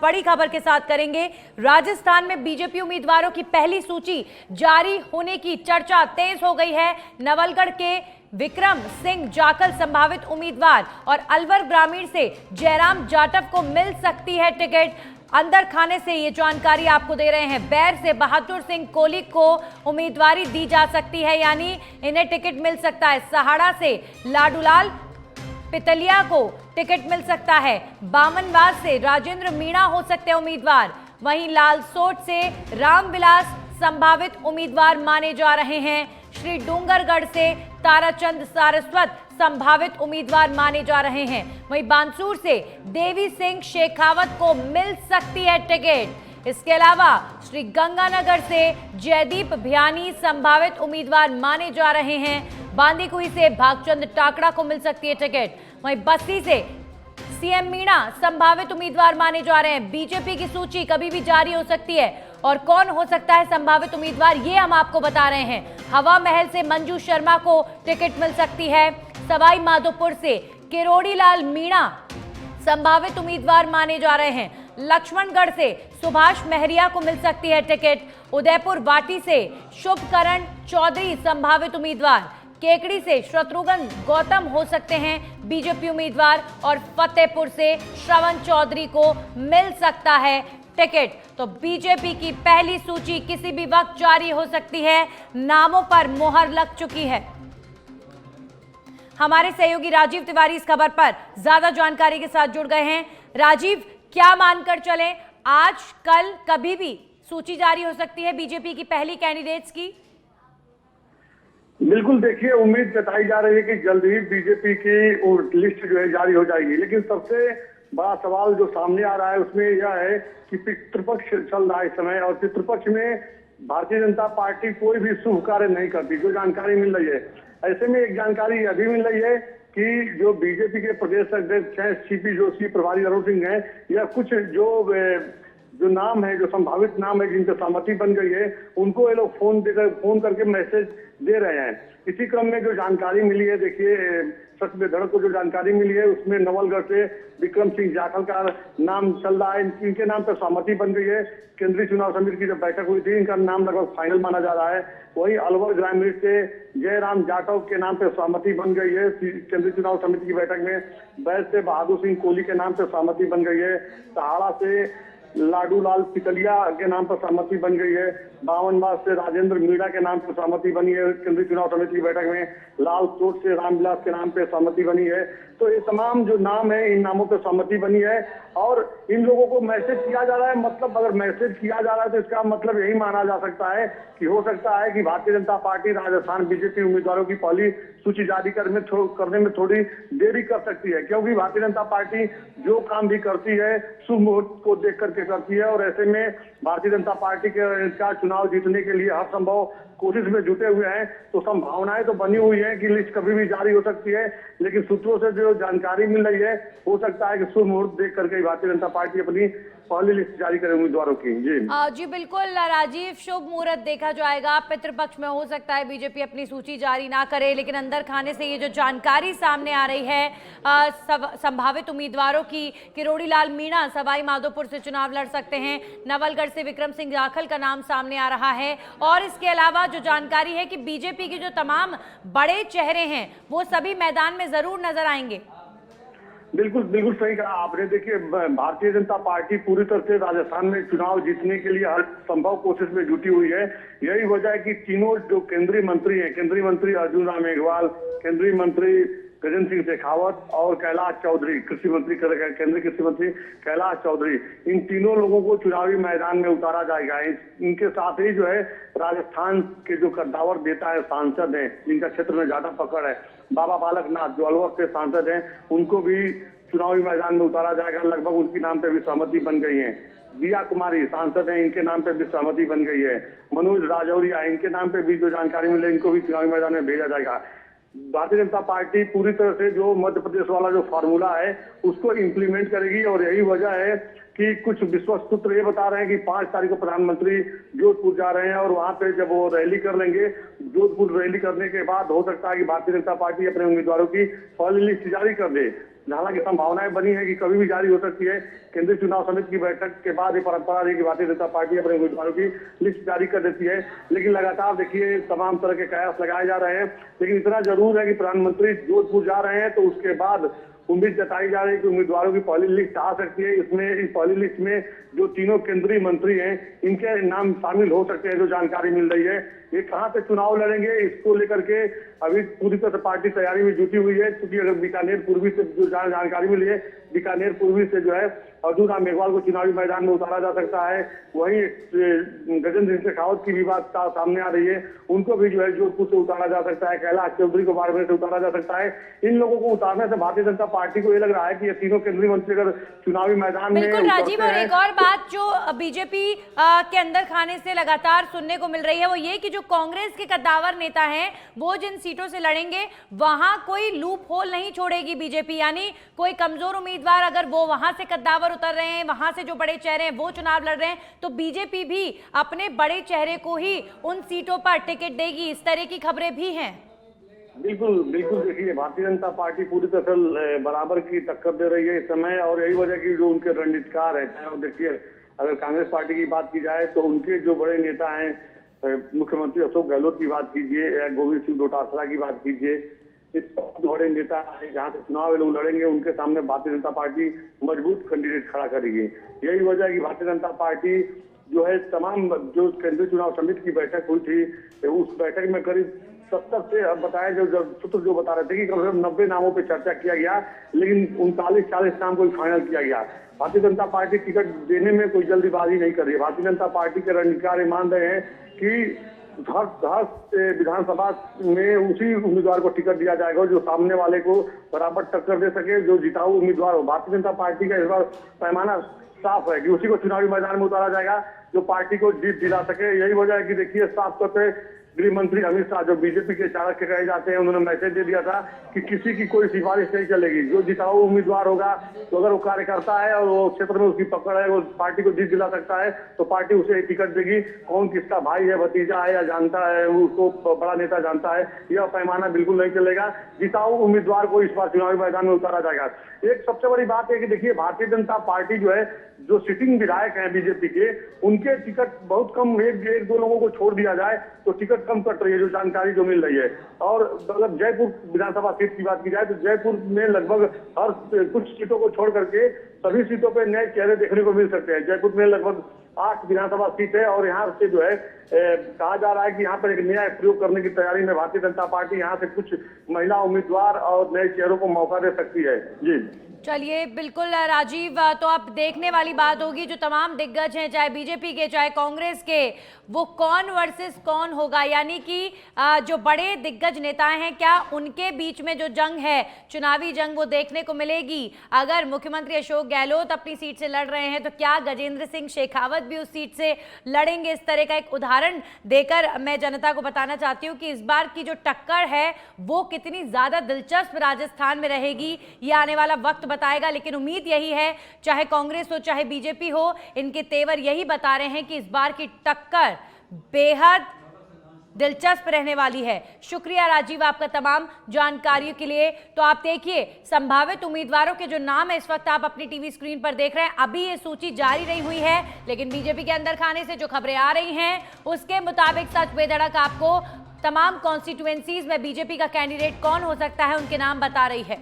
बड़ी खबर के साथ करेंगे। राजस्थान में बीजेपी उम्मीदवारों की पहली सूची जारी होने की चर्चा तेज हो गई है। नवलगढ़ के विक्रम सिंह जाखल संभावित उम्मीदवार और अलवर ग्रामीण से जयराम जाटव को मिल सकती है टिकट। अंदर खाने से ये जानकारी आपको दे रहे हैं। बैर से बहादुर सिंह कोहली को उम्मीदवारी दी जा सकती है, यानी इन्हें टिकट मिल सकता है। सहाड़ा से लाडूलाल पितलिया को टिकट मिल सकता है। बामनवास से राजेंद्र मीणा हो सकते हैं उम्मीदवार। वहीं लालसोट से रामविलास संभावित उम्मीदवार माने जा रहे हैं। श्री डूंगरगढ़ से ताराचंद सारस्वत संभावित उम्मीदवार माने जा रहे हैं। वहीं बांसुर से देवी सिंह शेखावत को मिल सकती है टिकट। इसके अलावा श्री गंगानगर से जयदीप भियानी संभावित उम्मीदवार माने जा रहे हैं। बांदीकुई से भागचंद टाकड़ा को मिल सकती है टिकट। वहीं बस्ती से सीएम मीणा संभावित उम्मीदवार माने जा रहे हैं। बीजेपी की सूची कभी भी जारी हो सकती है और कौन हो सकता है संभावित उम्मीदवार, ये हम आपको बता रहे हैं। हवा महल से मंजू शर्मा को टिकट मिल सकती है। सवाई माधोपुर से किरोड़ी लाल मीणा संभावित उम्मीदवार माने जा रहे हैं। लक्ष्मणगढ़ से सुभाष महरिया को मिल सकती है टिकट। उदयपुर वाटी से शुभकरण चौधरी संभावित उम्मीदवार। केकड़ी से शत्रुघ्न गौतम हो सकते हैं बीजेपी उम्मीदवार और फतेहपुर से श्रवण चौधरी को मिल सकता है टिकट। तो बीजेपी की पहली सूची किसी भी वक्त जारी हो सकती है। नामों पर मोहर लग चुकी है। हमारे सहयोगी राजीव तिवारी इस खबर पर ज्यादा जानकारी के साथ जुड़ गए हैं। राजीव, क्या मानकर चलें, आज कल कभी भी सूची जारी हो सकती है बीजेपी की पहली कैंडिडेट्स की? बिल्कुल, देखिए, उम्मीद जताई जा रही है कि जल्द ही बीजेपी की लिस्ट जो है जारी हो जाएगी। लेकिन सबसे बड़ा सवाल जो सामने आ रहा है उसमें यह है कि पितृपक्ष चल रहा है इस समय, और पितृपक्ष में भारतीय जनता पार्टी कोई भी शुभ कार्य नहीं करती, जो जानकारी मिल रही है। ऐसे में एक जानकारी अभी मिल रही है कि जो बीजेपी के प्रदेश अध्यक्ष हैं सीपी जोशी, प्रभारी अरुण सिंह हैं, या कुछ जो नाम है, जो संभावित नाम है जिनसे सहमति बन गई है, उनको ये लोग फोन करके मैसेज दे रहे हैं। इसी क्रम में जो जानकारी मिली है, देखिए, सच में धड़ को जो जानकारी मिली है उसमें नवलगढ़ से विक्रम सिंह जाखल का नाम चल रहा है। इनके नाम पर सहमति बन गई है। केंद्रीय चुनाव समिति की जब बैठक हुई थी, इनका नाम लगभग फाइनल माना जा रहा है। वही अलवर ग्रामीण से जयराम जाटव के नाम पर सहमति बन गई है केंद्रीय चुनाव समिति की बैठक में। बैर से बहादुर सिंह कोहली के नाम पर सहमति बन गई है। सहाड़ा से लाडूलाल पितलिया के नाम पर सहमति बन गई है। बामनवास से राजेंद्र मीणा के नाम पर सहमति बनी है केंद्रीय चुनाव समिति की बैठक में। लालसोट से रामविलास के नाम पे सहमति बनी है। तो ये तमाम जो नाम है, इन नामों पर सहमति बनी है और इन लोगों को मैसेज किया जा रहा है। मतलब अगर मैसेज किया जा रहा है तो इसका मतलब यही माना जा सकता है कि हो सकता है कि भारतीय जनता पार्टी राजस्थान बीजेपी उम्मीदवारों की पहली सूची जारी करने में थोड़ी देरी कर सकती है, क्योंकि भारतीय जनता पार्टी जो काम भी करती है शुभ मुहूर्त को देख करके करती है। और ऐसे में भारतीय जनता पार्टी का चुनाव जीतने के लिए हर संभव कोशिश में जुटे हुए हैं। तो संभावनाएं तो बनी हुई है कि लिस्ट कभी भी जारी हो सकती है, लेकिन सूत्रों से जो जानकारी मिल रही है, हो सकता है कि शुभ मुहूर्त देख करके भारतीय जनता पार्टी अपनी पहली लिस्ट जारी करे उम्मीदवारों की। जी बिल्कुल राजीव, शुभ मुहूर्त देखा जाएगा। पितृपक्ष में हो सकता है बीजेपी अपनी सूची जारी ना करे, लेकिन अंदर खाने से ये जो जानकारी सामने आ रही है संभावित उम्मीदवारों की, किरोड़ी लाल मीणा सवाई माधोपुर से चुनाव लड़ सकते हैं। नवलगढ़ से विक्रम सिंह जाखल का नाम सामने आ रहा है। और इसके अलावा जो जानकारी है कि बीजेपी के जो तमाम बड़े चेहरे हैं वो सभी मैदान में जरूर नजर आएंगे। बिल्कुल बिल्कुल सही कहा आपने। देखिए, भारतीय जनता पार्टी पूरी तरह से राजस्थान में चुनाव जीतने के लिए हर संभव कोशिश में जुटी हुई है। यही वजह है कि तीनों जो केंद्रीय मंत्री हैं, केंद्रीय मंत्री अर्जुन राम मेघवाल, केंद्रीय मंत्री गजेंद्र सिंह शेखावत और कैलाश चौधरी, केंद्रीय कृषि मंत्री कैलाश चौधरी, इन तीनों लोगों को चुनावी मैदान में उतारा जाएगा। इनके साथ ही जो है राजस्थान के जो कद्दावर नेता है, सांसद हैं, जिनका क्षेत्र में ज्यादा पकड़ है, बाबा बालकनाथ जो अलवर के सांसद हैं, उनको भी चुनावी मैदान में उतारा जाएगा। लगभग उनके नाम पे भी सहमति बन गई है। दिया कुमारी सांसद हैं, इनके नाम पे भी सहमति बन गई है। मनोज राजौरिया, इनके नाम पे भी जो जानकारी मिले, इनको भी चुनावी मैदान में भेजा जाएगा। भारतीय जनता पार्टी पूरी तरह से जो मध्य प्रदेश वाला जो फार्मूला है उसको इम्प्लीमेंट करेगी, और यही वजह है कि कुछ विश्वस्त सूत्र ये बता रहे हैं कि 5 तारीख को प्रधानमंत्री जोधपुर जा रहे हैं और वहां पे जब वो रैली कर लेंगे, जोधपुर रैली करने के बाद हो सकता है कि भारतीय जनता पार्टी अपने उम्मीदवारों की पहली लिस्ट जारी कर दे। हालांकि संभावनाएं बनी है कि कभी भी जारी हो सकती है। केंद्रीय चुनाव समिति की बैठक के बाद ये परंपरा रही कि भारतीय जनता पार्टी अपने उम्मीदवारों की लिस्ट जारी कर देती है, लेकिन लगातार देखिए तमाम तरह के कयास लगाए जा रहे हैं। लेकिन इतना जरूर है कि प्रधानमंत्री जोधपुर जा रहे हैं तो उसके बाद उम्मीद जताई जा रही है कि उम्मीदवारों की पहली लिस्ट आ सकती है। इसमें इस पहली लिस्ट में जो तीनों केंद्रीय मंत्री हैं इनके नाम शामिल हो सकते हैं, जो जानकारी मिल रही है। ये कहां से चुनाव लड़ेंगे इसको लेकर के अभी पूरी तरह से पार्टी तैयारी में जुटी हुई है, क्योंकि अगर बीकानेर पूर्वी से जो जानकारी मिली है, बीकानेर पूर्वी से जो है अर्जुन राम मेघवाल को चुनावी मैदान में उतारा जा सकता है। वहीं गजेंद्र सिंह शेखावत की भी बात सामने आ रही है, उनको भी जो है जोधपुर से उतारा जा सकता है। कैलाश चौधरी को बाड़मेर से उतारा जा सकता है। इन लोगों को उतारने से भारतीय जनता पार्टी को ये लग रहा है कि ये तीनों केंद्रीय मंत्री अगर चुनावी मैदान में बिल्कुल राजीव, और एक और बात जो बीजेपी के अंदर खाने से लगातार सुनने को मिल रही है वो ये कि जो कांग्रेस के कद्दावर नेता हैं वो जिन सीटों से लड़ेंगे वहां कोई लूप होल नहीं छोड़ेगी बीजेपी, यानी कोई कमजोर उम्मीदवार अगर वो वहां से कद्दावर उतर रहे हैं, वहां से जो बड़े चेहरे हैं वो चुनाव लड़ रहे हैं, तो बीजेपी भी अपने बड़े चेहरे को ही उन सीटों पर टिकट देगी। इस तरह की खबरें भी हैं। बिल्कुल बिल्कुल, देखिए भारतीय जनता पार्टी पूरी तरह से बराबर की टक्कर दे रही है इस समय, और यही वजह की जो उनके रणनीतिकार है, चाहे देखिए अगर कांग्रेस पार्टी की बात की जाए तो उनके जो बड़े नेता हैं, मुख्यमंत्री अशोक गहलोत की बात कीजिए या गोविंद सिंह डोटासरा की बात कीजिए, इस बड़े नेता जहाँ से चुनाव लोग लड़ेंगे उनके सामने भारतीय जनता पार्टी मजबूत कैंडिडेट खड़ा करेगी। यही वजह है कि भारतीय जनता पार्टी जो है तमाम जो केंद्रीय चुनाव समिति की बैठक हुई थी उस बैठक में करीब 70 से बताया जो सूत्र जो बता रहे थे कि कम से कम 90 नामों पर चर्चा किया गया, लेकिन 39-40 नाम को फाइनल किया गया। भारतीय जनता पार्टी टिकट देने में कोई जल्दीबाजी नहीं कर रही है। भारतीय जनता पार्टी के रणनीतिकार मान रहे हैं कि हर विधानसभा में उसी उम्मीदवार को टिकट दिया जाएगा जो सामने वाले को बराबर टक्कर दे सके, जो जिताऊ उम्मीदवार हो। भारतीय जनता पार्टी का इस बार पैमाना साफ है कि उसी को चुनावी मैदान में उतारा जाएगा जो पार्टी को जीत दिला सके। यही वजह है कि देखिए साफ तौर पर गृह मंत्री अमित शाह जो बीजेपी के चाणक्य कहे जाते हैं, उन्होंने मैसेज दे दिया था कि किसी की कोई सिफारिश नहीं चलेगी। जो जिताऊ उम्मीदवार होगा तो अगर वो कार्यकर्ता है और वो क्षेत्र में उसकी पकड़ है, वो पार्टी को जीत दिला सकता है तो पार्टी उसे टिकट देगी। कौन किसका भाई है, भतीजा है या जानता है, उसको बड़ा नेता जानता है, यह पैमाना बिल्कुल नहीं चलेगा। जिताऊ उम्मीदवार को इस बार चुनावी मैदान में उतारा जाएगा। एक सबसे बड़ी बात है कि देखिए भारतीय जनता पार्टी जो है, जो सिटिंग विधायक हैं बीजेपी के, उनके टिकट बहुत कम, एक दो लोगों को छोड़ दिया जाए तो टिकट कम कट रही है, जो जानकारी जो मिल रही है। और मतलब जयपुर विधानसभा सीट की बात की जाए तो जयपुर में लगभग हर कुछ सीटों को छोड़ करके सभी सीटों पे नए चेहरे देखने को मिल सकते हैं। जयपुर में लगभग 8 विधानसभा सीट है और यहाँ से जो है कहा जा रहा है कि यहाँ पर एक नया प्रयोग करने की तैयारी में भारतीय जनता पार्टी यहाँ से कुछ महिला उम्मीदवार और नए चेहरों को मौका दे सकती है। जी चलिए, बिल्कुल राजीव, तो अब देखने वाली बात होगी जो तमाम दिग्गज हैं, चाहे बीजेपी के चाहे कांग्रेस के, वो कौन वर्सेस कौन होगा, यानी कि जो बड़े दिग्गज नेता हैं क्या उनके बीच में जो जंग है, चुनावी जंग, वो देखने को मिलेगी। अगर मुख्यमंत्री अशोक गहलोत अपनी सीट से लड़ रहे हैं तो क्या गजेंद्र सिंह शेखावत भी उस सीट से लड़ेंगे। इस तरह का एक उदाहरण देकर मैं जनता को बताना चाहती हूँ कि इस बार की जो टक्कर है वो कितनी ज्यादा दिलचस्प राजस्थान में रहेगी, ये आने वाला वक्त बताएगा। लेकिन उम्मीद यही है, चाहे कांग्रेस हो चाहे बीजेपी हो, इनके तेवर यही बता रहे हैं कि इस बार की टक्कर बेहद दिलचस्प रहने वाली है। शुक्रिया राजीव आपका तमाम जानकारियों के लिए। तो आप देखिए संभावित उम्मीदवारों के जो नाम है इस वक्त आप अपनी टीवी स्क्रीन पर देख रहे हैं। अभी ये सूची जारी नहीं हुई है, लेकिन बीजेपी के अंदर खाने से जो खबरें आ रही हैं उसके मुताबिक सच बेधड़क आपको तमाम कॉन्स्टिट्यूएंसीज में बीजेपी का कैंडिडेट कौन हो सकता है उनके नाम बता रही है।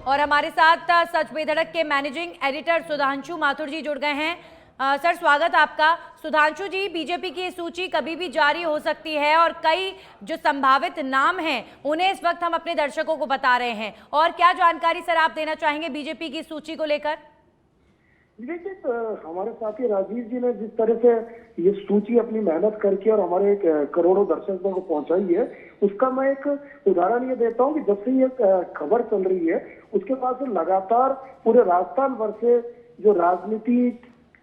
और हमारे साथ सच बेधड़क के मैनेजिंग एडिटर सुधांशु माथुर जी जुड़ गए हैं। सर स्वागत आपका। सुधांशु जी, बीजेपी की सूची कभी भी जारी हो सकती है और कई जो संभावित नाम हैं उन्हें इस वक्त हम अपने दर्शकों को बता रहे हैं, और क्या जानकारी सर आप देना चाहेंगे बीजेपी की सूची को लेकर। देखिए हमारे साथी राजीव जी ने जिस तरह से ये सूची अपनी मेहनत करके और हमारे करोड़ों दर्शकों को पहुंचाई है, उसका मैं एक उदाहरण ये देता हूं कि जब से ये खबर चल रही है उसके बाद से लगातार पूरे राजस्थान भर से जो राजनीति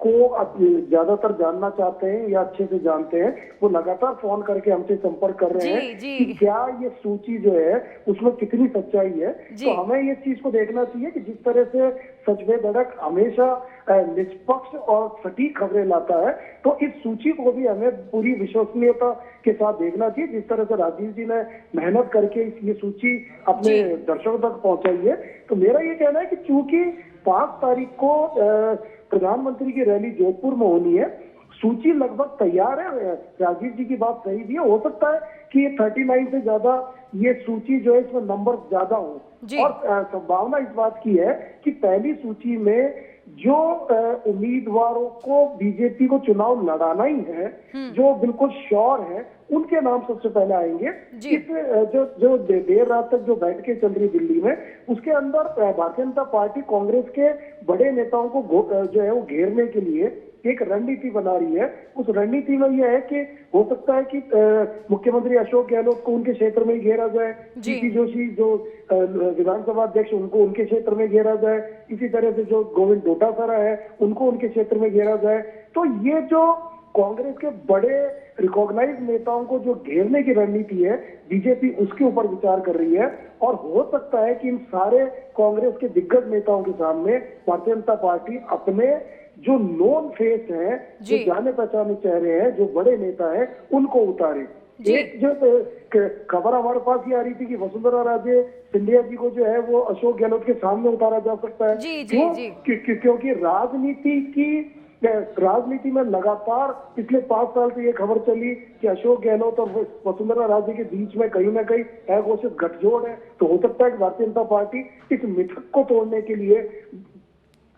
को ज्यादातर जानना चाहते हैं या अच्छे से जानते हैं, वो लगातार फोन करके हमसे संपर्क कर रहे हैं कि क्या ये सूची जो है उसमें कितनी सच्चाई है। तो हमें ये चीज को देखना चाहिए कि जिस तरह से सचबे धड़क हमेशा निष्पक्ष और सटीक खबरें लाता है, तो इस सूची को भी हमें पूरी विश्वसनीयता के साथ देखना चाहिए। जिस तरह से राजीव जी ने मेहनत करके ये सूची अपने दर्शकों तक पहुंचाई है, तो मेरा ये कहना है कि चूंकि 5 तारीख को प्रधानमंत्री की रैली जोधपुर में होनी है, सूची लगभग तैयार है। राजीव जी की बात सही भी है, हो सकता है कि 39 से ज्यादा ये सूची जो है इसमें नंबर ज्यादा हो, और संभावना इस बात की है कि पहली सूची में जो उम्मीदवारों को बीजेपी को चुनाव लड़ाना ही है, जो बिल्कुल श्योर है, उनके नाम सबसे पहले आएंगे। इस जो देर रात तक जो बैठकें चल रही दिल्ली में, उसके अंदर भारतीय जनता पार्टी कांग्रेस के बड़े नेताओं को जो है वो घेरने के लिए एक रणनीति बना रही है। उस रणनीति में यह है कि हो सकता है कि मुख्यमंत्री अशोक गहलोत को उनके क्षेत्र में घेरा जाए, सीपी जोशी जो विधानसभा अध्यक्ष उनको उनके क्षेत्र में घेरा जाए, इसी तरह से जो गोविंद डोटासरा है उनको उनके क्षेत्र में घेरा जाए। तो ये जो कांग्रेस के बड़े रिकॉग्नाइज नेताओं को जो घेरने की रणनीति है, बीजेपी उसके ऊपर विचार कर रही है। और हो सकता है कि इन सारे कांग्रेस के दिग्गज नेताओं के सामने भारतीय जनता पार्टी अपने जो नोन फेस हैं, जो जाने पहचाने चेहरे हैं, जो बड़े नेता हैं, उनको उतारे। एक जो खबर हमारे पास ये आ रही थी कि वसुंधरा राजे सिंधिया जी को जो है वो अशोक गहलोत के सामने उतारा जा सकता है। क्योंकि राजनीति में लगातार पिछले 5 साल से ये खबर चली कि अशोक गहलोत और वसुंधरा राजे के बीच में कहीं ना कहीं अघोषित गठजोड़ है। तो हो सकता है कि भारतीय जनता पार्टी इस मिथक को तोड़ने के लिए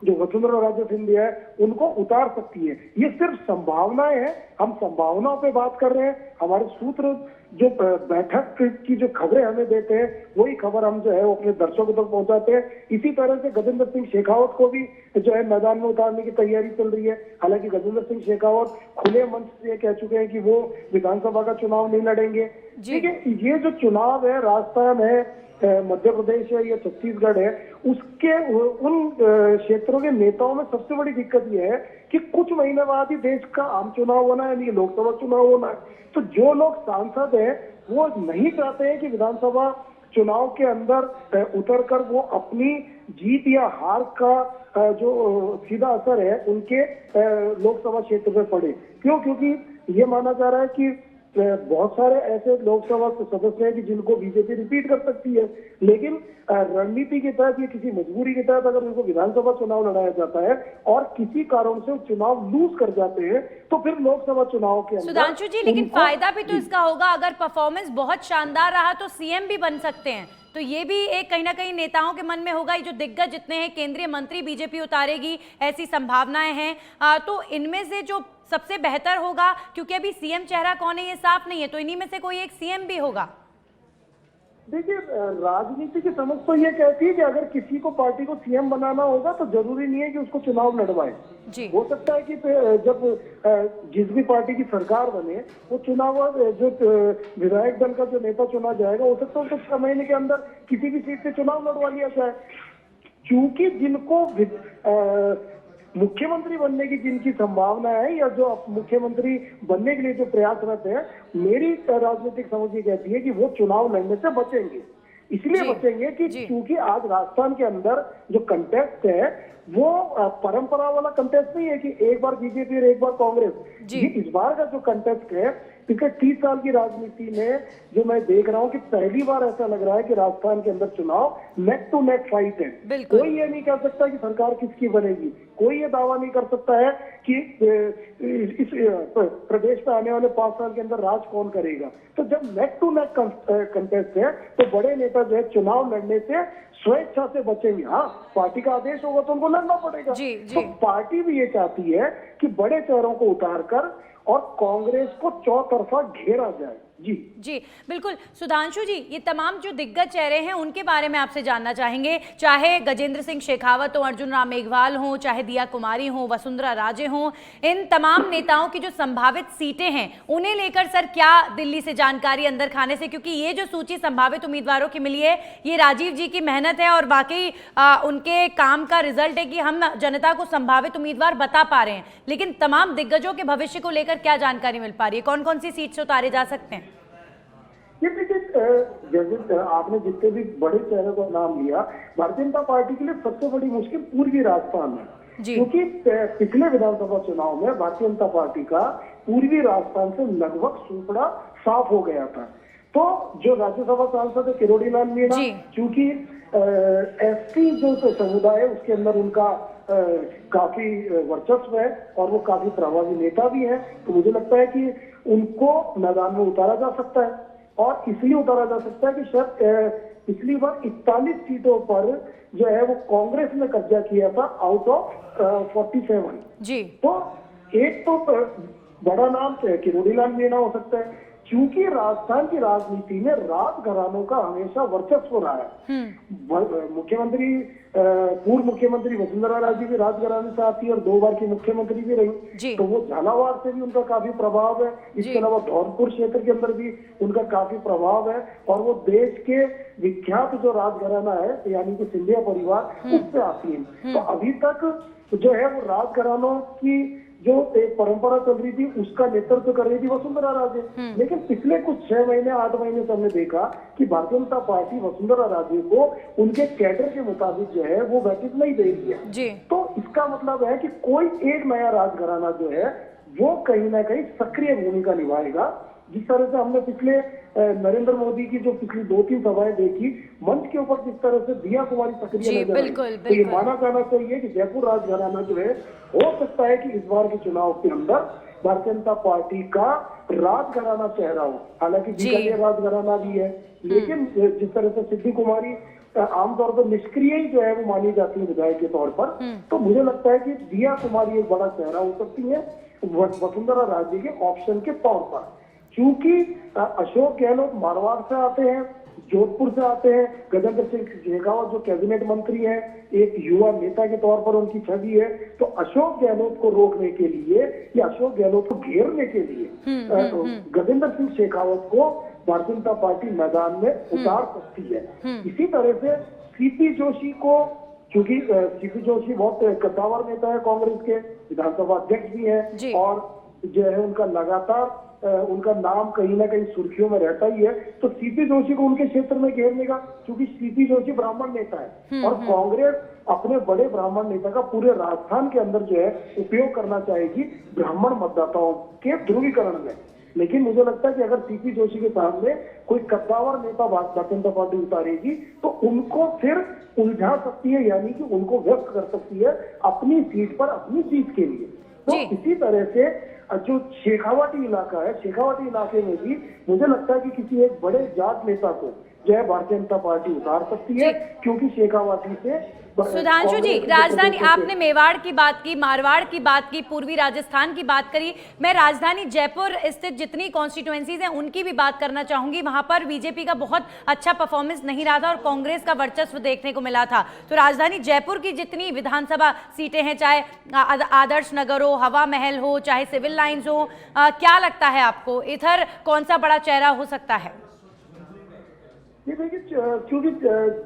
जो वसुंधरा राजे सिंधिया है उनको उतार सकती है। ये सिर्फ संभावनाएं हैं, हम संभावनाओं पे बात कर रहे हैं। हमारे सूत्र जो बैठक की जो खबरें हमें देते हैं, वही खबर हम जो है वो अपने दर्शकों तक पहुंचाते हैं। इसी तरह से गजेंद्र सिंह शेखावत को भी जो है मैदान में उतारने की तैयारी चल रही है। हालांकि गजेंद्र सिंह शेखावत खुले मंच से कह चुके हैं कि वो विधानसभा का चुनाव नहीं लड़ेंगे। ठीक है, ये जो चुनाव है, राजस्थान है, मध्य प्रदेश है या छत्तीसगढ़ है, उसके उन क्षेत्रों के नेताओं में सबसे बड़ी दिक्कत यह है कि कुछ महीने बाद ही देश का आम चुनाव होना है, यानी लोकसभा चुनाव होना है। तो जो लोग सांसद हैं वो नहीं चाहते हैं कि विधानसभा चुनाव के अंदर उतरकर वो अपनी जीत या हार का जो सीधा असर है उनके लोकसभा क्षेत्र में पड़े। क्योंकि ये माना जा रहा है कि बहुत सारे ऐसे लोकसभा सदस्य हैं कि जिनको बीजेपी रिपीट कर सकती है, लेकिन रणनीति के तहत या किसी मजबूरी के तहत अगर उनको विधानसभा चुनाव लड़ाया जाता है और किसी कारण से चुनाव लूज कर जाते हैं, तो फिर लोकसभा चुनाव के अंदर सुधांशु जी, लेकिन फायदा भी तो इसका होगा, अगर परफॉर्मेंस बहुत शानदार रहा तो सीएम भी बन सकते हैं। तो ये भी एक कहीं ना कहीं नेताओं के मन में होगा, ये जो दिग्गज जितने हैं, केंद्रीय मंत्री बीजेपी उतारेगी, ऐसी संभावनाएं हैं। तो इनमें से जो सबसे बेहतर होगा, क्योंकि अभी सीएम चेहरा कौन है ये साफ नहीं है, तो इन्हीं में से कोई एक सीएम भी होगा। देखिए, राजनीति की समझ तो ये कहती है कि अगर किसी को पार्टी को सीएम बनाना होगा तो जरूरी नहीं है कि उसको चुनाव लड़वाए। हो सकता है कि जब जिस भी पार्टी की सरकार बने वो चुनाव जो विधायक दल का जो नेता चुना जाएगा, हो सकता है उसको 6 महीने के अंदर किसी भी सीट से चुनाव लड़वा लिया जाए। चूंकि जिनको मुख्यमंत्री बनने की जिनकी संभावना है या जो मुख्यमंत्री बनने के लिए जो प्रयासरत है, मेरी राजनीतिक समझ ये कहती है कि वो चुनाव लड़ने से बचेंगे। इसलिए बचेंगे कि क्योंकि आज राजस्थान के अंदर जो कंटेस्ट है वो परंपरा वाला कंटेस्ट नहीं है कि एक बार बीजेपी और एक बार कांग्रेस। इस बार का जो कंटेस्ट है, पिछले 30 साल की राजनीति में जो मैं देख रहा हूँ कि पहली बार ऐसा लग रहा है कि राजस्थान के अंदर चुनाव नेक टू नेक फाइट है। कोई ये नहीं कह सकता कि सरकार किसकी बनेगी, कोई ये दावा नहीं कर सकता है कि इस प्रदेश पे आने वाले 5 साल के अंदर राज कौन करेगा। तो जब नेक टू नेक कंटेस्ट है तो बड़े नेता जो है चुनाव लड़ने से स्वेच्छा से बचेंगे। हाँ, पार्टी का आदेश होगा तो उनको लड़ना पड़ेगा। तो पार्टी भी ये चाहती है कि बड़े चेहरों को उतार कर और कांग्रेस को चौतरफा घेरा जाए। जी जी बिल्कुल। सुधांशु जी, ये तमाम जो दिग्गज चेहरे हैं उनके बारे में आपसे जानना चाहेंगे, चाहे गजेंद्र सिंह शेखावत हो, अर्जुन राम मेघवाल हो, चाहे दिया कुमारी हो, वसुंधरा राजे हो, इन तमाम नेताओं की जो संभावित सीटें हैं उन्हें लेकर सर क्या दिल्ली से जानकारी अंदर खाने से, क्योंकि ये जो सूची संभावित उम्मीदवारों की मिली है ये राजीव जी की मेहनत है और वाकई उनके काम का रिजल्ट है कि हम जनता को संभावित उम्मीदवार बता पा रहे हैं, लेकिन तमाम दिग्गजों के भविष्य को लेकर क्या जानकारी मिल पा रही है, कौन कौन सी सीट से उतारे जा सकते हैं? ये देखिए, जैसे आपने जितने भी बड़े चेहरे का नाम लिया, भारतीय जनता पार्टी के लिए सबसे बड़ी मुश्किल पूर्वी राजस्थान है, क्योंकि पिछले विधानसभा चुनाव में भारतीय जनता पार्टी का पूर्वी राजस्थान से लगभग सूपड़ा साफ हो गया था। तो जो राज्यसभा सांसद है किरोड़ी लाल मीणा, चूंकि एसटी जो समुदाय है उसके अंदर उनका काफी वर्चस्व है और वो काफी प्रभावी नेता भी है, तो मुझे लगता है कि उनको मैदान में उतारा जा सकता है। और इसलिए उतारा जा सकता है कि शायद पिछली बार 41 सीटों पर जो है वो कांग्रेस ने कब्जा किया था आउट ऑफ 47 जी। तो एक तो बड़ा नाम किरोड़ी लाल मीणा हो सकता है, क्योंकि राजस्थान की राजनीति में राजघरानों का हमेशा वर्चस्व रहा है। मुख्यमंत्री पूर्व मुख्यमंत्री वसुंधरा राजे भी राजघराने से आती है और 2 बार की मुख्यमंत्री भी रही, तो वो झालावाड़ से भी उनका काफी प्रभाव है। इसके अलावा धौलपुर क्षेत्र के अंदर भी उनका काफी प्रभाव है और वो देश के विख्यात जो राजघराना है यानी कि सिंधिया परिवार उससे आती है। तो अभी तक जो है वो राजघरानों की जो एक परंपरा चल रही थी उसका नेतृत्व कर रही थी वसुंधरा राजे, लेकिन पिछले कुछ 6 महीने 8 महीने से हमने देखा कि भारतीय जनता पार्टी वसुंधरा राजे को उनके कैडर के मुताबिक जो है वो वैकेंट नहीं दे रही है। तो इसका मतलब है कि कोई एक नया राजघराना जो है वो कहीं ना कहीं सक्रिय भूमिका निभाएगा। जिस तरह से हमने पिछले नरेंद्र मोदी की जो पिछली 2-3 सभाएं देखी, मंच के ऊपर जिस तरह से दिया कुमारी सक्रिय नजर आई, तो ये माना जाना चाहिए कि जयपुर राजघराना जो है हो सकता है कि इस बार के चुनाव के अंदर भारतीय जनता पार्टी का राजघराना चेहरा हो। हालांकि बीकानेर राजघराना भी है, लेकिन जिस तरह से सिद्धि कुमारी आमतौर पर निष्क्रिय ही जो है वो मानी जाती है विधायक के तौर पर, तो मुझे लगता है कि दिया कुमारी एक बड़ा चेहरा हो सकती है वसुंधरा राजे के ऑप्शन के तौर पर। क्योंकि अशोक गहलोत मारवाड़ से आते हैं, जोधपुर से आते हैं, गजेंद्र सिंह शेखावत जो कैबिनेट मंत्री हैं, एक युवा नेता के तौर पर उनकी छवि है, तो अशोक गहलोत को रोकने के लिए या अशोक गहलोत को घेरने के लिए गजेंद्र सिंह शेखावत को भारतीय जनता पार्टी मैदान में उतार सकती है। इसी तरह से सीपी जोशी को, क्योंकि सीपी जोशी बहुत कद्दावर नेता है, कांग्रेस के विधानसभा अध्यक्ष भी है और जो है उनका लगातार उनका नाम कहीं ना कहीं सुर्खियों में रहता ही है, तो सीपी जोशी को उनके क्षेत्र में घेरने का, क्योंकि सीपी जोशी ब्राह्मण नेता है और कांग्रेस अपने बड़े ब्राह्मण नेता का पूरे राजस्थान के अंदर जो है उपयोग करना चाहेगी ब्राह्मण मतदाताओं के ध्रुवीकरण में। लेकिन मुझे लगता है कि अगर सीपी जोशी के सामने कोई कद्दावर नेता भारतीय जनता पार्टी उतारेगी तो उनको फिर उलझा सकती है, यानी कि उनको व्यक्त कर सकती है अपनी सीट पर, अपनी जीत के लिए। तो इसी तरह से जो शेखावाटी इलाका है, शेखावाटी इलाके में भी मुझे लगता है कि किसी एक बड़े जाट नेता को जो है भारतीय जनता पार्टी उतार सकती है, क्योंकि शेखावाटी से सुधांशु जी, राजधानी आपने मेवाड़ की बात की, मारवाड़ की बात की, पूर्वी राजस्थान की बात करी, मैं राजधानी जयपुर स्थित जितनी कॉन्स्टिट्यूएंसीज हैं उनकी भी बात करना चाहूंगी। वहां पर बीजेपी का बहुत अच्छा परफॉर्मेंस नहीं रहा था और कांग्रेस का वर्चस्व देखने को मिला था। तो राजधानी जयपुर की जितनी विधानसभा सीटें हैं, चाहे आदर्श नगर हो, हवा महल हो, चाहे सिविल लाइन्स हो, क्या लगता है आपको इधर कौन सा बड़ा चेहरा हो सकता है? ये देखिए, क्योंकि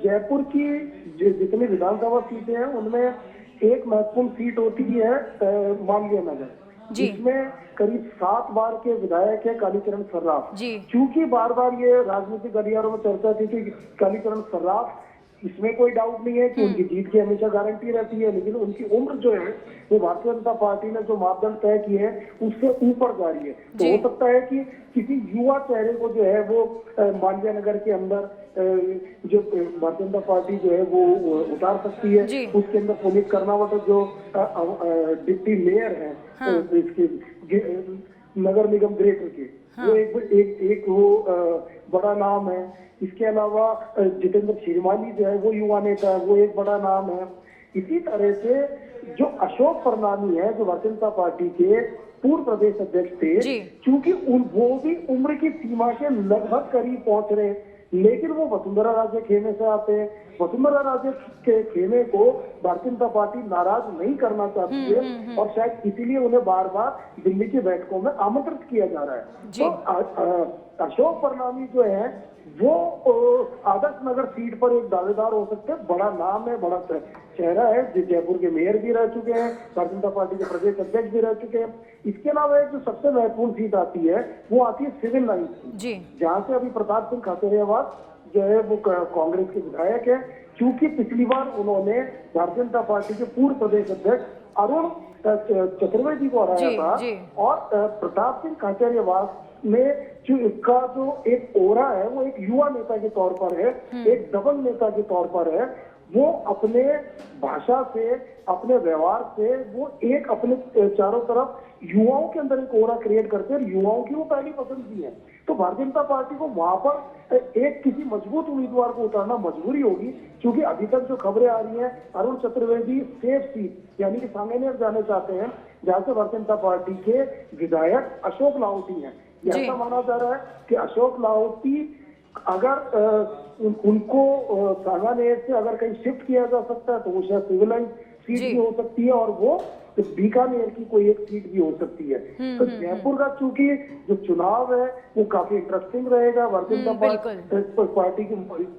जयपुर की जितनी विधानसभा सीटें हैं उनमें एक महत्वपूर्ण सीट होती है मालवीय नगर, जिसमें करीब 7 बार के विधायक है कालीचरण सर्राफ। क्योंकि बार बार ये राजनीतिक गलियारों में चर्चा थी कि कालीचरण सर्राफ, इसमें कोई डाउट नहीं है कि उनकी जीत की हमेशा गारंटी रहती है, लेकिन उनकी उम्र जो है वो भारतीय जनता पार्टी ने जो मापदंड तय किए हैं उससे ऊपर जा रही है। तो हो सकता है कि किसी युवा चेहरे को जो है वो मालवीय नगर के अंदर जो भारतीय जनता पार्टी जो है वो उतार सकती है। उसके अंदर पुनीत कर्नावट जो डिप्टी मेयर है इसके नगर निगम ग्रेटर के, वो एक वो बड़ा नाम है। इसके अलावा जितेंद्र शिरमाली जो है वो युवा नेता है, वो एक बड़ा नाम है। इसी तरह से जो अशोक परनामी है, जो भारतीय जनता पार्टी के पूर्व प्रदेश अध्यक्ष थे, क्योंकि वो भी उम्र की सीमा के लगभग करीब पहुंच रहे, लेकिन वो वसुंधरा राजे खेमे से आते हैं। वसुंधरा राजे के खेमे को भारतीय जनता पार्टी नाराज नहीं करना चाहती है और शायद इसीलिए उन्हें बार बार दिल्ली की बैठकों में आमंत्रित किया जा रहा है। तो अशोक परनामी जो है वो आदर्श नगर सीट पर एक दावेदार हो सकते हैं। बड़ा नाम है, बड़ा चेहरा है, जो जयपुर के मेयर भी रह चुके हैं, भारतीय जनता पार्टी के प्रदेश अध्यक्ष भी रह चुके हैं। इसके अलावा एक जो सबसे महत्वपूर्ण सीट आती है वो आती है सिविल लाइन की, जहाँ से अभी प्रताप सिंह खाचरियावास जो है वो कांग्रेस के विधायक है। क्योंकि पिछली बार उन्होंने भारतीय जनता पार्टी के पूर्व प्रदेश अध्यक्ष अरुण चतुर्वेदी को हराया था और प्रताप सिंह खाचरियावास में इसका जो एक ओरा है वो एक युवा नेता के तौर पर है, एक दबंग नेता के तौर पर है। वो अपने भाषा से, अपने व्यवहार से वो एक अपने चारों तरफ युवाओं के अंदर एक ओरा क्रिएट करते हैं, युवाओं की वो पहली पसंद भी है। तो भारतीय जनता पार्टी को वहां पर एक किसी मजबूत उम्मीदवार को उतारना मजबूरी होगी, क्योंकि अभी तक जो खबरें आ रही हैं अरुण चतुर्वेदी सेफ सीट यानी कि सांगनेर जाने चाहते हैं, जहां से भारतीय जनता पार्टी के विधायक अशोक लाहोटी हैं। ऐसा माना जा रहा है कि अशोक लाहोटी अगर उनको सांगानेर से अगर कहीं शिफ्ट किया जा सकता है तो वो शायद सिविल लाइन सीट भी हो सकती है और वो बीकानेर की कोई एक सीट भी हो सकती है। तो जयपुर का चूंकि जो चुनाव है वो काफी इंटरेस्टिंग रहेगा। भारतीय जनता पार्टी की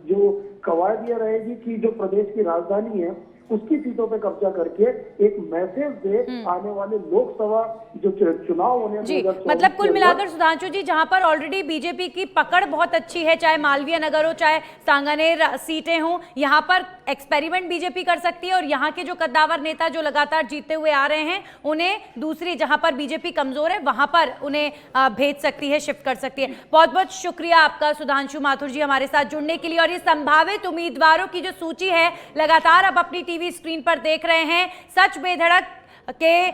जो कवायद यह रहेगी कि जो प्रदेश की राजधानी है उसकी सीटों पे कब्जा करके एक मैसेज दे आने वाले लोकसभा जो चुनाव होने जी। मतलब कुल मिलाकर सुधांशु जी, जहां पर ऑलरेडी बीजेपी की पकड़ बहुत अच्छी है, चाहे मालवीय नगर हो चाहे सांगानेर सीटें हों, यहां पर एक्सपेरिमेंट बीजेपी कर सकती है और यहां के जो कद्दावर नेता जो लगातार जीतते हुए आ रहे हैं उन्हें दूसरी जहां पर बीजेपी कमजोर है वहां पर उन्हें भेज सकती है, शिफ्ट कर सकती है। बहुत बहुत शुक्रिया आपका सुधांशु माथुर जी हमारे साथ जुड़ने के लिए। और ये संभावित उम्मीदवारों की जो सूची है लगातार आप अपनी टीवी स्क्रीन पर देख रहे हैं। सच बेधड़क के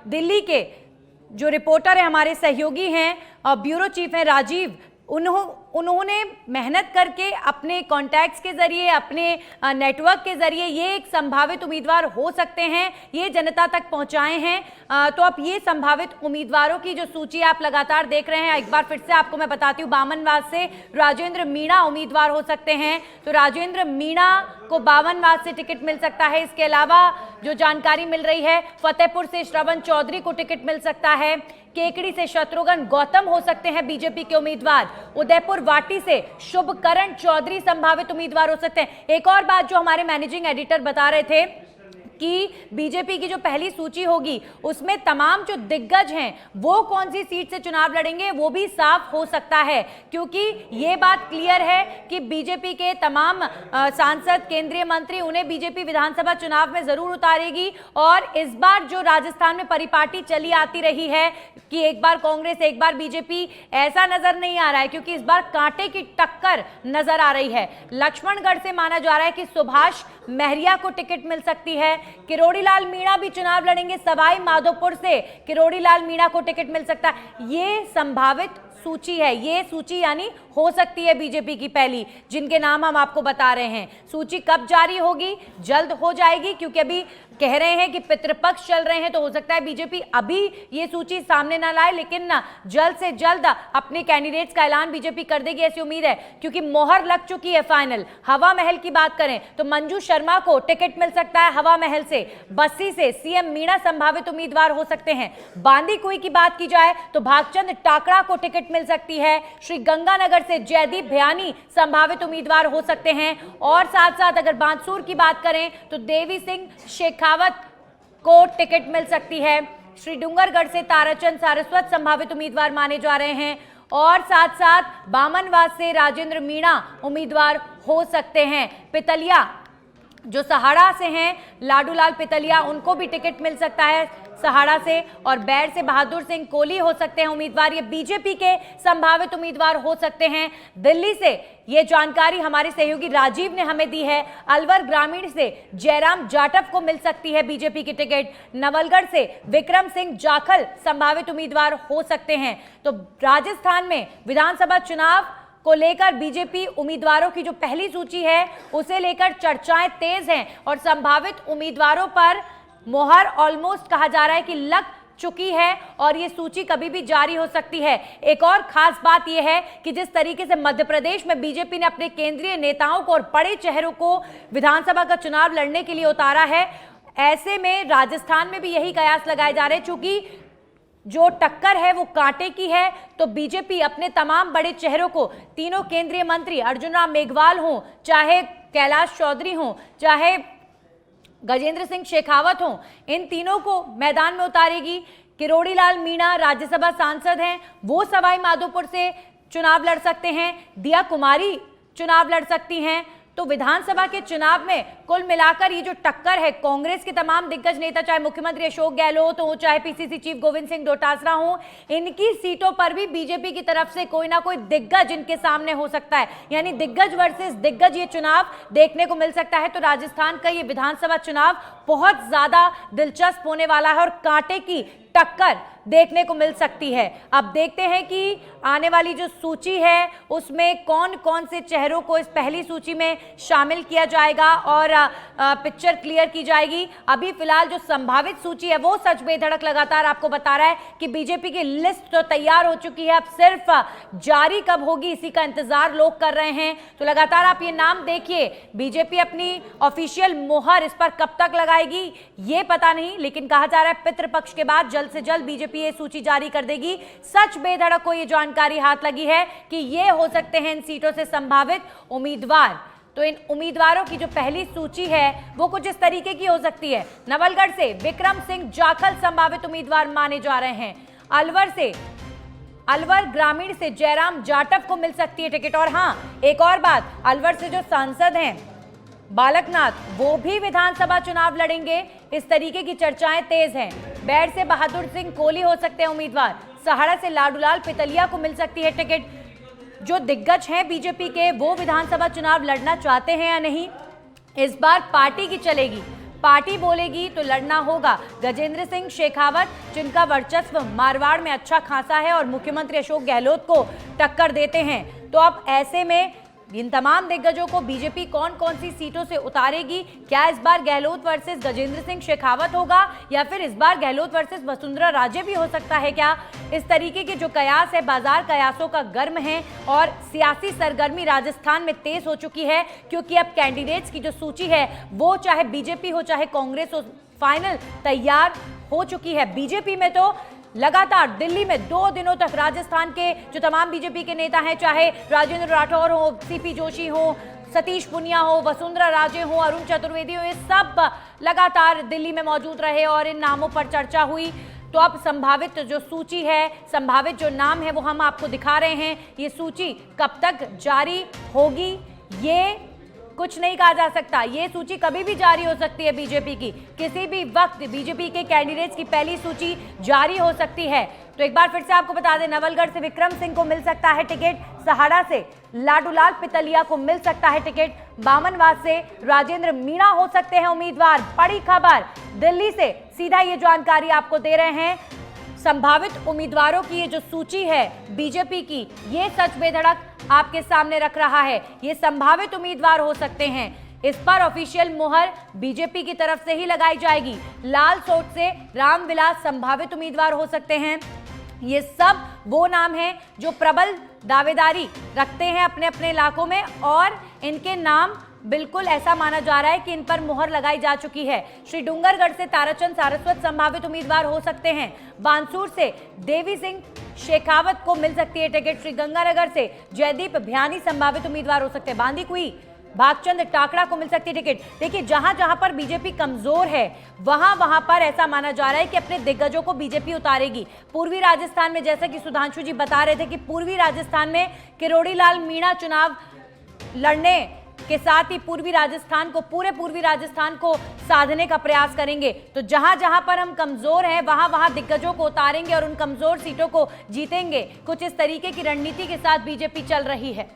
दिल्ली के जो रिपोर्टर है, हमारे सहयोगी हैं, ब्यूरो चीफ हैं राजीव, उन्होंने मेहनत करके अपने कॉन्टैक्ट्स के जरिए, अपने नेटवर्क के जरिए ये एक संभावित उम्मीदवार हो सकते हैं ये जनता तक पहुंचाए हैं। तो अब ये संभावित उम्मीदवारों की जो सूची आप लगातार देख रहे हैं, एक बार फिर से आपको मैं बताती हूँ, बामनवास से राजेंद्र मीणा उम्मीदवार हो सकते हैं, तो राजेंद्र मीणा को बामनवास से टिकट मिल सकता है। इसके अलावा जो जानकारी मिल रही है, फतेहपुर से श्रवण चौधरी को टिकट मिल सकता है, केकड़ी से शत्रुघ्न गौतम हो सकते हैं बीजेपी के उम्मीदवार, उदयपुर वाटी से शुभकरण चौधरी संभावित उम्मीदवार हो सकते हैं। एक और बात जो हमारे मैनेजिंग एडिटर बता रहे थे कि बीजेपी की जो पहली सूची होगी उसमें तमाम जो दिग्गज हैं वो कौन सी सीट से चुनाव लड़ेंगे वो भी साफ हो सकता है, क्योंकि ये बात क्लियर है कि बीजेपी के तमाम सांसद, केंद्रीय मंत्री, उन्हें बीजेपी विधानसभा चुनाव में जरूर उतारेगी। और इस बार जो राजस्थान में परिपाटी चली आती रही है कि एक बार कांग्रेस एक बार बीजेपी, ऐसा नजर नहीं आ रहा है, क्योंकि इस बार कांटे की टक्कर नजर आ रही है। लक्ष्मणगढ़ से माना जा रहा है कि सुभाष महरिया को टिकट मिल सकती है, किरोड़ीलाल मीणा भी चुनाव लड़ेंगे, सवाई माधोपुर से किरोड़ीलाल मीणा को टिकट मिल सकता है। ये संभावित सूची है, ये सूची यानी हो सकती है बीजेपी की पहली, जिनके नाम हम आपको बता रहे हैं। सूची कब जारी होगी? जल्द हो जाएगी, क्योंकि अभी कह रहे हैं कि पितृपक्ष चल रहे हैं, तो हो सकता है बीजेपी अभी ये सूची सामने ना लाए, लेकिन जल्द से जल्द अपने कैंडिडेट्स का ऐलान बीजेपी कर देगी, ऐसी उम्मीद है, क्योंकि मोहर लग चुकी है फाइनल। हवा महल की बात करें तो मंजू शर्मा को टिकट मिल सकता है हवा महल से, बस्सी से सीएम मीणा संभावित उम्मीदवार हो सकते हैं। बांदीकुई की बात की जाए तो भागचंद टाकड़ा को टिकट मिल सकती है, श्री गंगानगर से जयदीप भयानी संभावित उम्मीदवार हो सकते हैं। और साथ साथ अगर बांसुर की बात करें तो देवी सिंह शेखावत को टिकट मिल सकती है, श्री डूंगरगढ़ से ताराचंद सारस्वत संभावित उम्मीदवार माने जा रहे हैं। और साथ साथ बामनवास से राजेंद्र मीणा उम्मीदवार हो सकते हैं। पितलिया जो सहाड़ा से हैं, लाडूलाल पितलिया, उनको भी टिकट मिल सकता है सहाड़ा से। और बैर से बहादुर सिंह कोहली हो सकते हैं उम्मीदवार, ये बीजेपी के संभावित उम्मीदवार हो सकते हैं। दिल्ली से ये जानकारी हमारे सहयोगी राजीव ने हमें दी है, अलवर ग्रामीण से जयराम जाटव को मिल सकती है बीजेपी की टिकट, नवलगढ़ से विक्रम सिंह जाखल संभावित उम्मीदवार हो सकते हैं। तो राजस्थान में विधानसभा चुनाव को लेकर बीजेपी उम्मीदवारों की जो पहली सूची है उसे लेकर चर्चाएं तेज हैं और संभावित उम्मीदवारों पर मोहर ऑलमोस्ट कहा जा रहा है कि लग चुकी है और ये सूची कभी भी जारी हो सकती है। एक और खास बात यह है कि जिस तरीके से मध्य प्रदेश में बीजेपी ने अपने केंद्रीय नेताओं को और बड़े चेहरों को विधानसभा का चुनाव लड़ने के लिए उतारा है, ऐसे में राजस्थान में भी यही कयास लगाए जा रहे हैं। चूंकि जो टक्कर है वो कांटे की है, तो बीजेपी अपने तमाम बड़े चेहरों को, तीनों केंद्रीय मंत्री अर्जुन राम मेघवाल हों, चाहे कैलाश चौधरी हों, चाहे गजेंद्र सिंह शेखावत हों, इन तीनों को मैदान में उतारेगी। किरोड़ी लाल मीणा राज्यसभा सांसद हैं, वो सवाई माधोपुर से चुनाव लड़ सकते हैं। दिया कुमारी चुनाव लड़ सकती हैं। तो विधानसभा के चुनाव में कुल मिलाकर ये जो टक्कर है, कांग्रेस के तमाम दिग्गज नेता, चाहे मुख्यमंत्री अशोक गहलोत हो, चाहे पीसीसी चीफ गोविंद सिंह डोटासरा हो, इनकी सीटों पर भी बीजेपी की तरफ से कोई ना कोई दिग्गज इनके सामने हो सकता है। यानी दिग्गज वर्सेस दिग्गज ये चुनाव देखने को मिल सकता है। तो राजस्थान का ये विधानसभा चुनाव बहुत ज्यादा दिलचस्प होने वाला है और कांटे की टक्कर देखने को मिल सकती है। अब देखते हैं कि आने वाली जो सूची है उसमें कौन कौन से चेहरों को इस पहली सूची में शामिल किया जाएगा और पिक्चर क्लियर की जाएगी। अभी फिलहाल जो संभावित सूची है वो सच बेधड़क लगातार आपको बता रहा है कि बीजेपी की लिस्ट तो तैयार हो चुकी है, अब सिर्फ जारी कब होगी इसी का इंतजार लोग कर रहे हैं। तो लगातार आप ये नाम देखिए, बीजेपी अपनी ऑफिशियल मोहर इस पर कब तक लगाएगी ये पता नहीं, लेकिन कहा जा रहा है पितृपक्ष के बाद जल्द से जल्द बीजेपी ये सूची जारी कर देगी। सच बेधड़क को ये जानकारी हाथ लगी है कि ये हो सकते हैं इन सीटों से संभावित उम्मीदवार। तो इन उम्मीदवारों की जो पहली सूची है वो कुछ इस तरीके की हो सकती है। नवलगढ़ से विक्रम सिंह जाखल संभावित उम्मीदवार माने जा रहे हैं। अलवर ग्रामीण से जयराम जाटव को मिल सकती है टिकट। और हाँ, एक और बात, अलवर से जो सांसद हैं बालकनाथ, वो भी विधानसभा चुनाव लड़ेंगे, इस तरीके की चर्चाएं तेज हैं। बैर से बहादुर सिंह कोहली हो सकते हैं उम्मीदवार। सहाड़ा से लाडूलाल पितलिया को मिल सकती है टिकट। जो दिग्गज हैं बीजेपी के, वो विधानसभा चुनाव लड़ना चाहते हैं या नहीं, इस बार पार्टी की चलेगी। पार्टी बोलेगी तो लड़ना होगा। गजेंद्र सिंह शेखावत, जिनका वर्चस्व मारवाड़ में अच्छा खासा है और मुख्यमंत्री अशोक गहलोत को टक्कर देते हैं, तो अब ऐसे में इन तमाम दिग्गजों को बीजेपी कौन कौन सी सीटों से उतारेगी? क्या इस बार गहलोत वर्सेस गजेंद्र सिंह शेखावत होगा या फिर इस बार गहलोत वर्सेस वसुंधरा राजे भी हो सकता है क्या? इस तरीके के जो कयास है, बाजार कयासों का गर्म है और सियासी सरगर्मी राजस्थान में तेज हो चुकी है, क्योंकि अब कैंडिडेट्स की जो सूची है वो चाहे बीजेपी हो चाहे कांग्रेस हो, फाइनल तैयार हो चुकी है। बीजेपी में तो लगातार दिल्ली में 2 दिनों तक राजस्थान के जो तमाम बीजेपी के नेता हैं, चाहे राजेंद्र राठौर हो, सीपी जोशी हो, सतीश पुनिया हो, वसुंधरा राजे हो, अरुण चतुर्वेदी हो, ये सब लगातार दिल्ली में मौजूद रहे और इन नामों पर चर्चा हुई। तो अब संभावित जो सूची है, संभावित जो नाम है वो हम आपको दिखा रहे हैं। ये सूची कब तक जारी होगी ये कुछ नहीं कहा जा सकता। ये सूची कभी भी जारी हो सकती है बीजेपी की, किसी भी वक्त बीजेपी के कैंडिडेट्स की पहली सूची जारी हो सकती है। तो एक बार फिर से आपको बता दें, नवलगढ़ से विक्रम सिंह को मिल सकता है टिकट, सहाड़ा से लाडूलाल पितलिया को मिल सकता है टिकट, बामनवास से राजेंद्र मीणा हो सकते हैं उम्मीदवार। बड़ी खबर दिल्ली से सीधा ये जानकारी आपको दे रहे हैं। संभावित उम्मीदवारों की ये जो सूची है बीजेपी की, ये सच बेधड़क आपके सामने रख रहा है। ये संभावित उम्मीदवार हो सकते हैं, इस पर ऑफिशियल मुहर बीजेपी की तरफ से ही लगाई जाएगी। लाल सोट से रामविलास संभावित उम्मीदवार हो सकते हैं। ये सब वो नाम हैं जो प्रबल दावेदारी रखते हैं अपने अपने इलाकों में और इनके नाम बिल्कुल ऐसा माना जा रहा है कि इन पर मुहर लगाई जा चुकी है। श्री डूंगरगढ़ से ताराचंद सारस्वत संभावित उम्मीदवार हो सकते हैं। बानसूर से देवी सिंह शेखावत को मिल सकती है टिकट। श्री गंगानगर से जयदीप भ्यानी संभावित उम्मीदवार हो सकते हैं। बांदीकुई भागचंद टाकड़ा को मिल सकती है टिकट। देखिए, जहां जहां पर बीजेपी कमजोर है वहां पर ऐसा माना जा रहा है कि अपने दिग्गजों को बीजेपी उतारेगी। पूर्वी राजस्थान में, जैसा कि सुधांशु जी बता रहे थे, कि पूर्वी राजस्थान में किरोड़ी लाल मीणा चुनाव लड़ने के साथ ही पूरे पूर्वी राजस्थान को साधने का प्रयास करेंगे। तो जहां जहां पर हम कमजोर हैं वहां दिग्गजों को उतारेंगे और उन कमजोर सीटों को जीतेंगे। कुछ इस तरीके की रणनीति के साथ बीजेपी चल रही है।